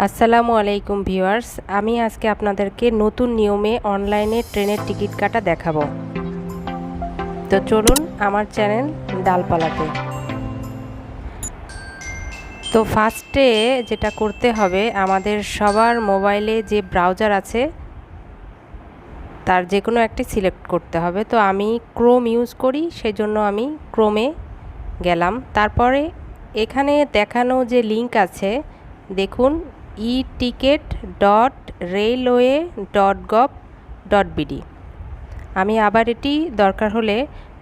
আসসালামু আলাইকুম ভিউয়ার্স, আমি আজকে আপনাদেরকে নতুন নিয়মে অনলাইনে ট্রেনের টিকিট কাটা দেখাবো। তো চলুন আমার চ্যানেল ডালপালাতে। তো ফার্স্টে যেটা করতে হবে, আমাদের সবার মোবাইলে যে ব্রাউজার আছে তার যে কোনো একটি সিলেক্ট করতে হবে। তো আমি ক্রোম ইউজ করি, সেজন্য আমি ক্রোমে গেলাম। তারপরে এখানে দেখানো যে লিঙ্ক আছে দেখুন, eticket.railway.gov.bd। আমি আবার এটি দরকার হলে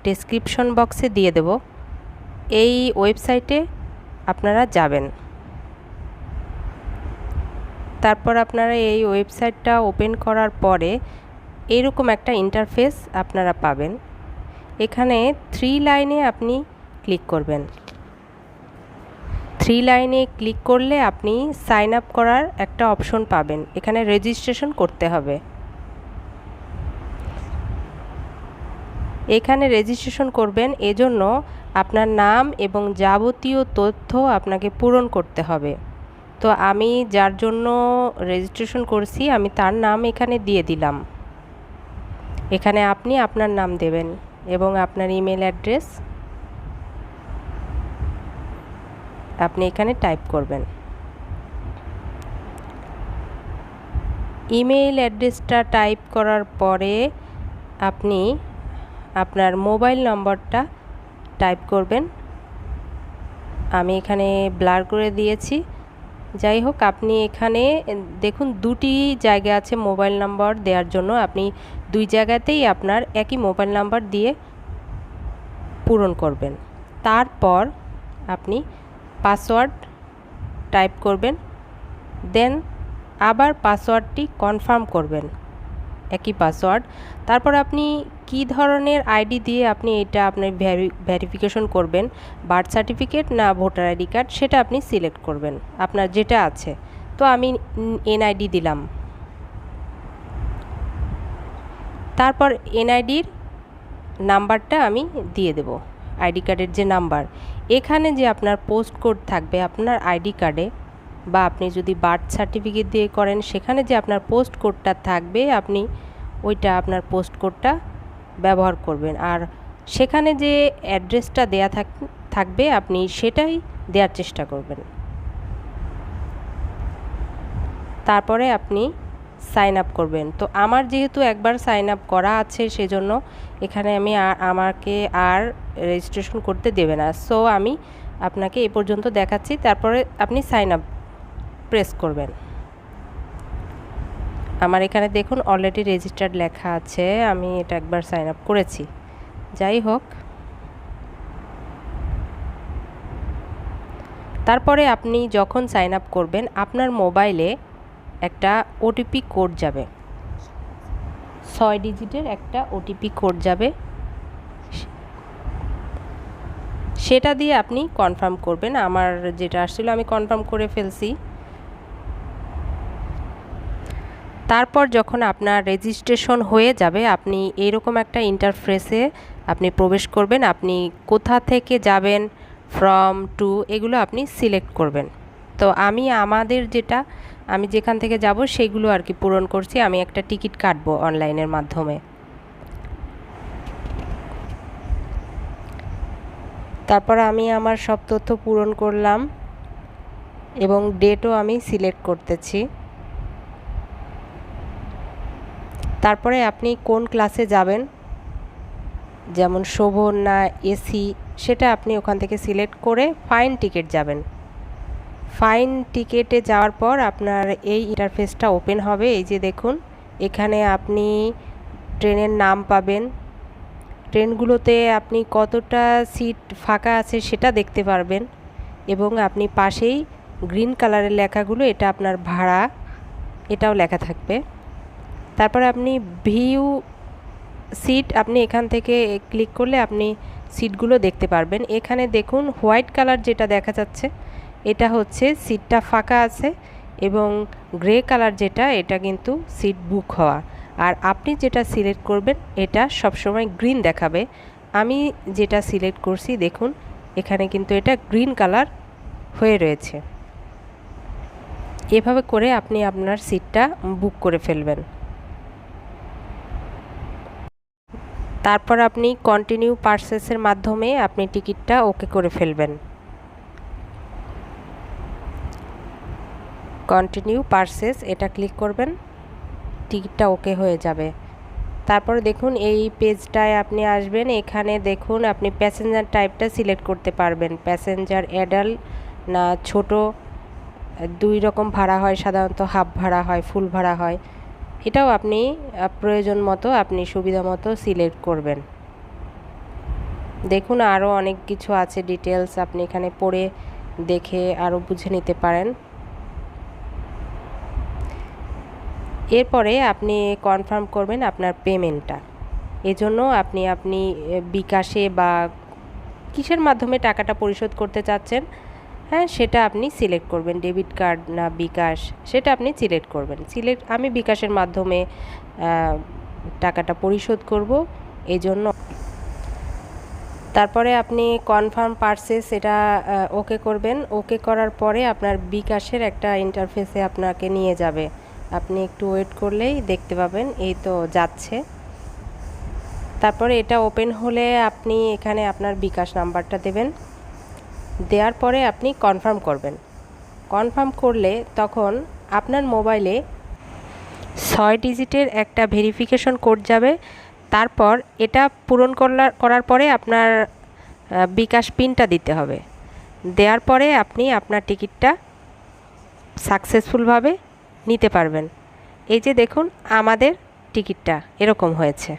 ডেসক্রিপশন বক্সে দিয়ে দেব। এই ওয়েবসাইটে আপনারা যাবেন। তারপর আপনারা এই ওয়েবসাইটটা ওপেন করার পরে এরকম একটা ইন্টারফেস আপনারা পাবেন। এখানে 3 লাইনে আপনি ক্লিক করবেন। 3 লাইনে ক্লিক করলে আপনি সাইন আপ করার একটা অপশন পাবেন। এখানে রেজিস্ট্রেশন করতে হবে। এখানে রেজিস্ট্রেশন করবেন, এজন্য আপনার নাম এবং যাবতীয় তথ্য আপনাকে পূরণ করতে হবে। তো আমি যার জন্য রেজিস্ট্রেশন করছি আমি তার নাম এখানে দিয়ে দিলাম। এখানে আপনি আপনার নাম দেবেন এবং আপনার ইমেল অ্যাড্রেস আপনি এখানে টাইপ করবেন। ইমেল অ্যাড্রেসটা টাইপ করার পরে আপনি আপনার মোবাইল নম্বরটা টাইপ করবেন। আমি এখানে ব্লার করে দিয়েছি। যাই হোক, আপনি এখানে দেখুন দুটি জায়গা আছে মোবাইল নাম্বার দেওয়ার জন্য। আপনি দুই জায়গাতেই আপনার একই মোবাইল নাম্বার দিয়ে পূরণ করবেন। তারপর আপনি পাসওয়ার্ড টাইপ করবেন, দেন আবার পাসওয়ার্ডটি কনফার্ম করবেন, একই পাসওয়ার্ড। তারপর আপনি কি ধরনের আইডি দিয়ে আপনি এটা আপনার ভেরিফিকেশন করবেন, বার্থ সার্টিফিকেট না ভোটার আইডি কার্ড, সেটা আপনি সিলেক্ট করবেন আপনার যেটা আছে। তো আমি এনআইডি দিলাম। তারপর এনআইডির নাম্বারটা আমি দিয়ে দেব, আইডি কার্ডের যে নাম্বার। এখানে যে আপনার পোস্ট কোড থাকবে আপনার আইডি কার্ডে, বা আপনি যদি বার্থ সার্টিফিকেট দিয়ে করেন সেখানে যে আপনার পোস্ট কোডটা থাকবে আপনি ওইটা আপনার পোস্ট কোডটা ব্যবহার করবেন। আর সেখানে যে অ্যাড্রেসটা দেয়া থাকবে আপনি সেটাই দেওয়ার চেষ্টা করবেন। তারপরে আপনি সাইন আপ করবেন। তো আমার যেহেতু একবার সাইন আপ করা আছে সেজন্য এখানে আমাকে আর রেজিস্ট্রেশন করতে দেবে না। সো আমি আপনাকে এ পর্যন্ত দেখাচ্ছি, তারপরে আপনি সাইন আপ প্রেস করবেন। আমার এখানে দেখুন অলরেডি রেজিস্টার্ড লেখা আছে, আমি এটা একবার সাইন আপ করেছি। যাই হোক, তারপরে আপনি যখন সাইন আপ করবেন আপনার মোবাইলে একটা ওটিপি কোড যাবে, 6 ডিজিটের একটা ওটিপি কোড যাবে। সেটা দিয়ে আপনি কনফার্ম করবেন। আমার যেটা আসছিল আমি কনফার্ম করে ফেলছি। তারপর যখন আপনার রেজিস্ট্রেশন হয়ে যাবে আপনি এরকম একটা ইন্টারফেসে আপনি প্রবেশ করবেন। আপনি কোথা থেকে যাবেন, ফ্রম টু, এগুলো আপনি সিলেক্ট করবেন। তো আমি যেখান থেকে যাব সেগুলো আর কি পূরণ করছি। আমি একটা টিকিট কাটবো অনলাইনের মাধ্যমে। তারপর আমি আমার সব তথ্য পূরণ করলাম এবং ডেটও আমি সিলেক্ট করতেছি। তারপরে আপনি কোন ক্লাসে যাবেন, যেমন শোভন না এসি, সেটা আপনি ওখান থেকে সিলেক্ট করে ফাইন টিকিট যাবেন। ফাইন টিকেটে যাওয়ার পর আপনার এই ইন্টারফেসটা ওপেন হবে। এই যে দেখুন, এখানে আপনি ট্রেনের নাম পাবেন, ট্রেনগুলোতে আপনি কতটা সিট ফাঁকা আছে সেটা দেখতে পারবেন, এবং আপনি পাশেই গ্রিন কালারের লেখাগুলো, এটা আপনার ভাড়া, এটাও লেখা থাকবে। তারপরে আপনি ভিউ সিট, আপনি এখান থেকে ক্লিক করলে আপনি সিটগুলো দেখতে পারবেন। এখানে দেখুন হোয়াইট কালার যেটা দেখা যাচ্ছে এটা হচ্ছে সিটটা ফাঁকা আছে, এবং গ্রে কালার যেটা এটা কিন্তু সিট বুক হওয়া। আর আপনি যেটা সিলেক্ট করবেন এটা সবসময় গ্রিন দেখাবে। আমি যেটা সিলেক্ট করছি দেখুন এখানে কিন্তু এটা গ্রিন কালার হয়ে রয়েছে। এভাবে করে আপনি আপনার সিটটা বুক করে ফেলবেন। তারপর আপনি কন্টিনিউ পারচেসের মাধ্যমে আপনি টিকিটটা ওকে করে ফেলবেন। কন্টিনিউ পারচেস এটা ক্লিক করবেন, টিকিটটা ওকে হয়ে যাবে। তারপরে দেখুন এই পেজটায় আপনি আসবেন, এখানে দেখুন আপনি প্যাসেঞ্জার টাইপটা সিলেক্ট করতে পারবেন, প্যাসেঞ্জার অ্যাডাল্ট না ছোট। দুই রকম ভাড়া হয়, সাধারণত হাফ ভাড়া হয়, ফুল ভাড়া হয়। এটাও আপনি প্রয়োজন মতো আপনি সুবিধা মতো সিলেক্ট করবেন। দেখুন আরও অনেক কিছু আছে ডিটেলস, আপনি এখানে পড়ে দেখে আরও বুঝে নিতে পারেন। এরপরে আপনি কনফার্ম করবেন আপনার পেমেন্টটা। এজন্য আপনি বিকাশে বা কিসের মাধ্যমে টাকাটা পরিশোধ করতে চাচ্ছেন, হ্যাঁ সেটা আপনি সিলেক্ট করবেন, ডেবিট কার্ড না বিকাশ সেটা আপনি সিলেক্ট করবেন। আমি বিকাশের মাধ্যমে টাকাটা পরিশোধ করব, এই জন্য। তারপরে আপনি কনফার্ম পারচেস এটা ওকে করবেন। ওকে করার পরে আপনার বিকাশের একটা ইন্টারফেসে আপনাকে নিয়ে যাবে, আপনি একটু ওয়েট করলেই দেখতে পাবেন, এই তো যাচ্ছে। তারপরে এটা ওপেন হলে আপনি এখানে আপনার বিকাশ নাম্বারটা দেবেন, দেওয়ার পরে আপনি কনফার্ম করবেন। কনফার্ম করলে তখন আপনার মোবাইলে 6 ডিজিটের একটা ভেরিফিকেশন কোড যাবে। তারপর এটা পূরণ করার পরে আপনার বিকাশ পিনটা দিতে হবে। দেওয়ার পরে আপনি আপনার টিকিটটা সাকসেসফুলভাবে নিতে পারবেন। এই যে দেখুন আমাদের টিকিটটা এরকম হয়েছে।